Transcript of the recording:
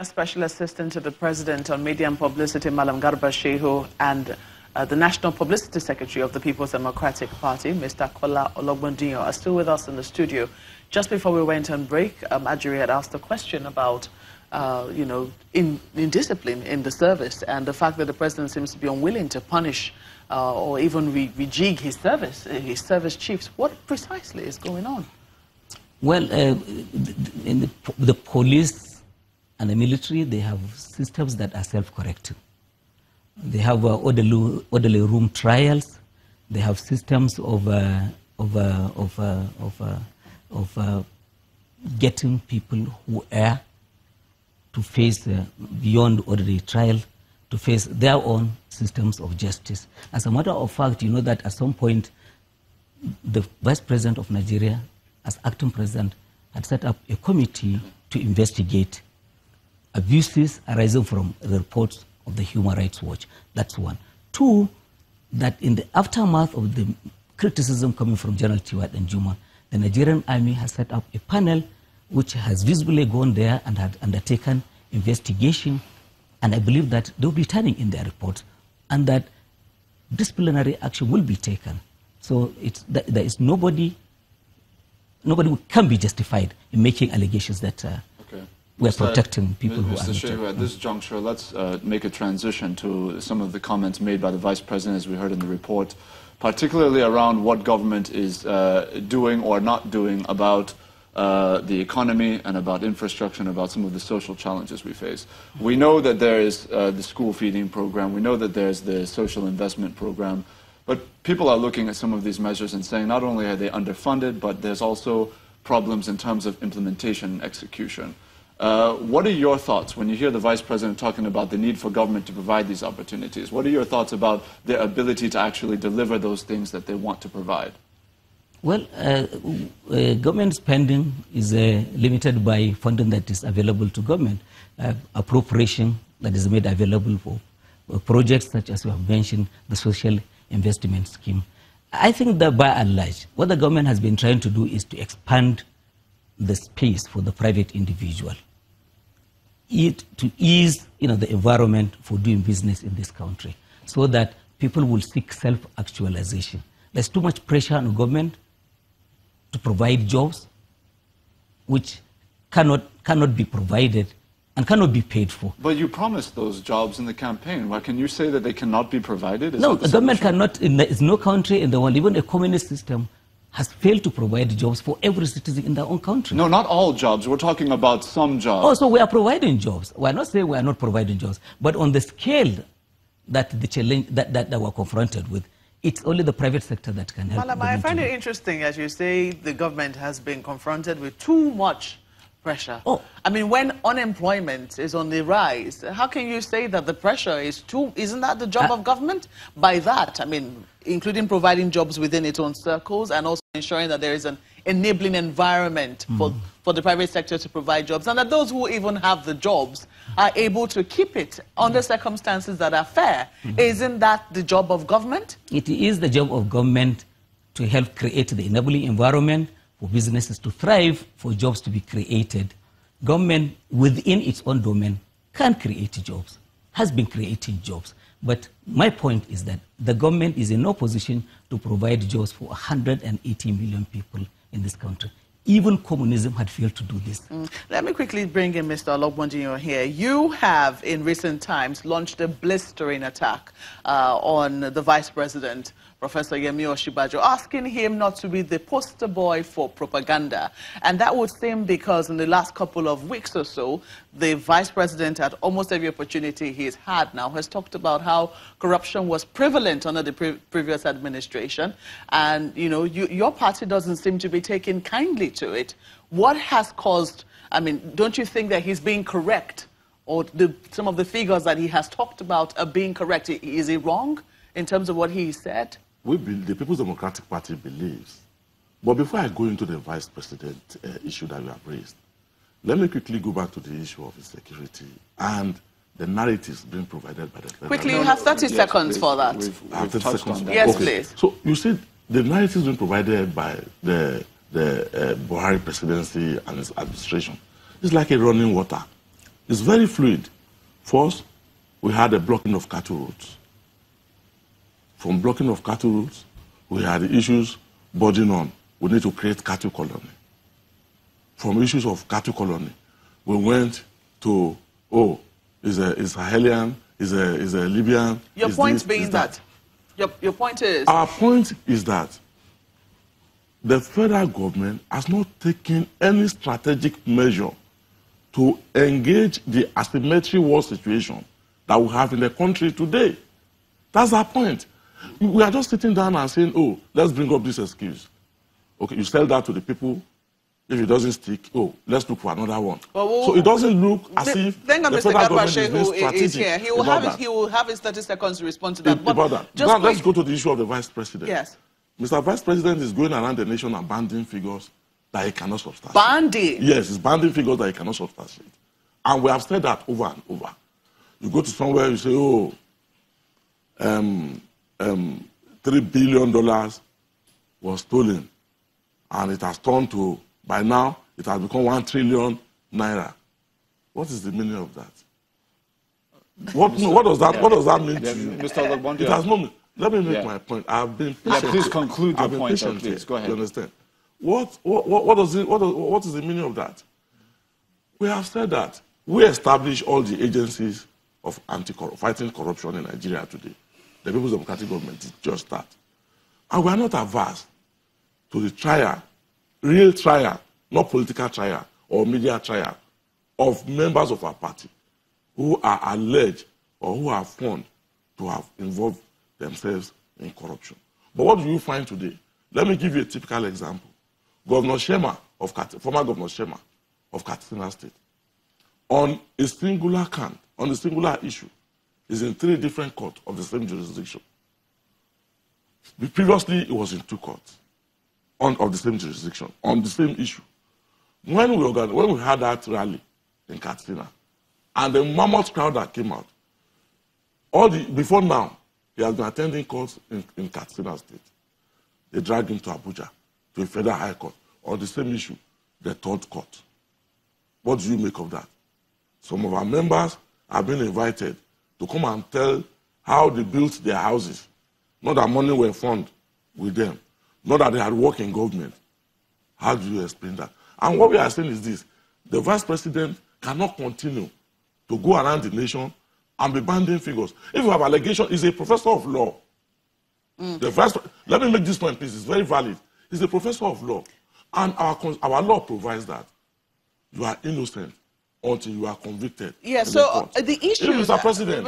Special Assistant to the President on Media and Publicity, Malam Garba Shehu, and the National Publicity Secretary of the People's Democratic Party, Mr. Kola Ologbondiyan, are still with us in the studio. Just before we went on break, Ajuri had asked a question about, indiscipline in the service and the fact that the President seems to be unwilling to punish or even rejig his service chiefs. What precisely is going on? Well, in the police and the military, they have systems that are self-correcting. They have orderly room trials. They have systems of getting people who err to face beyond ordinary trial, to face their own systems of justice. As a matter of fact, you know that at some point, the Vice President of Nigeria, as acting president, had set up a committee to investigate abuses arising from the reports of the Human Rights Watch. That's one. Two, that in the aftermath of the criticism coming from General Tiwat and Juma, the Nigerian army has set up a panel which has visibly gone there and had undertaken investigation, and I believe that they will be turning in their reports and that disciplinary action will be taken. So there is nobody who can be justified in making allegations that we're protecting people who are Mr. Shehu, at this juncture, let's make a transition to some of the comments made by the Vice President, as we heard in the report, particularly around what government is doing or not doing about the economy and about infrastructure and about some of the social challenges we face. We know that there is the school feeding program. We know that there's the social investment program. But people are looking at some of these measures and saying not only are they underfunded, but there's also problems in terms of implementation and execution. What are your thoughts when you hear the Vice President talking about the need for government to provide these opportunities? What are your thoughts about their ability to actually deliver those things that they want to provide? Well, government spending is limited by funding that is available to government. Appropriation that is made available for projects such as we have mentioned, the social investment scheme. I think that by and large, what the government has been trying to do is to expand the space for the private individual, to ease the environment for doing business in this country, so that people will seek self-actualization. There's too much pressure on government to provide jobs which cannot be provided and cannot be paid for. But you promised those jobs in the campaign. Why can you say that they cannot be provided? No, the government cannot. There's no country in the world, even a communist system, has failed to provide jobs for every citizen in their own country. No, not all jobs. We're talking about some jobs. Oh, so we are providing jobs. We're not saying we are not providing jobs, but on the scale that the challenge that we're confronted with, it's only the private sector that can help. Malam, I find it interesting, as you say, the government has been confronted with too much pressure. Oh. I mean, when unemployment is on the rise, how can you say that the pressure is too... Isn't that the job of government? By that, I mean, including providing jobs within its own circles and also ensuring that there is an enabling environment for the private sector to provide jobs, and that those who even have the jobs are able to keep it under circumstances that are fair. Isn't that the job of government? It is the job of government to help create the enabling environment for businesses to thrive, for jobs to be created. Government, within its own domain, can create jobs, has been creating jobs. But my point is that the government is in no position to provide jobs for 180 million people in this country. Even communism had failed to do this. Let me quickly bring in Mr. Ologbondiyan here. You have, in recent times, launched a blistering attack on the Vice President, Professor Yemi Osinbajo, asking him not to be the poster boy for propaganda. And that would seem because in the last couple of weeks or so, the Vice President, at almost every opportunity he's had now, has talked about how corruption was prevalent under the previous administration. And, your party doesn't seem to be taking kindly to it. What has caused, I mean, don't you think that he's being correct? Or some of the figures that he has talked about are being correct? Is he wrong in terms of what he said? The People's Democratic Party believes. But before I go into the Vice President issue that we have raised, let me quickly go back to the issue of security and the narratives being provided by the federal Quickly, you have 30 seconds for that. We've touched on that. Yes, please. So you see, the narratives being provided by the Buhari presidency and its administration is like a running water. It's very fluid. First, we had a blocking of cattle routes. From blocking of cattle routes, we had the issues bordering on. We need to create cattle colony. From issues of cattle colony, we went to, is a Sahelian, is a Libyan. Your point being that? Your point is? Our point is that the federal government has not taken any strategic measure to engage the asymmetry war situation that we have in the country today. That's our point. We are just sitting down and saying, let's bring up this excuse. Okay, you sell that to the people. If it doesn't stick, let's look for another one. So it doesn't look as if the federal government is being strategic. He will have his 30 seconds to respond to that. Now let's go to the issue of the vice president. Yes. Mr. Vice President is going around the nation and banding figures that he cannot substantiate. Banding? Yes, it's banding figures that he cannot substantiate. And we have said that over and over. You go to somewhere, you say, $3 billion was stolen. And it has turned to, by now, it has become 1 trillion naira. What is the meaning of that? What does that mean to you? Mr. Ologbondiyan. It has no meaning. Let me make my point. I've been patient. Please conclude your point, patient please. Go ahead. You understand? What is the meaning of that? We have said that we establish all the agencies of fighting corruption in Nigeria today. The People's Democratic Government is just that. And we are not averse to the trial, real trial, not political trial or media trial, of members of our party who are alleged or who are found to have involved themselves in corruption. But what do you find today? Let me give you a typical example. Governor Shema, former Governor Shema of Katsina State, on a singular count, on a singular issue, is in 3 different courts of the same jurisdiction. Previously, it was in 2 courts of the same jurisdiction, on the same issue. When we had that rally in Katsina, and the mammoth crowd that came out, before now, he has been attending courts in Katsina State. They dragged him to Abuja, to a federal high court, on the same issue, the 3rd court. What do you make of that? Some of our members have been invited to come and tell how they built their houses. Not that money were found with them. Not that they had worked in government. How do you explain that? And what we are saying is this. The vice president cannot continue to go around the nation and be banding figures. If you have allegation, he's a professor of law. Let me make this point, please. It's very valid. He's a professor of law. And our law provides that you are innocent until you are convicted. Yeah, so the issue... Mr. President,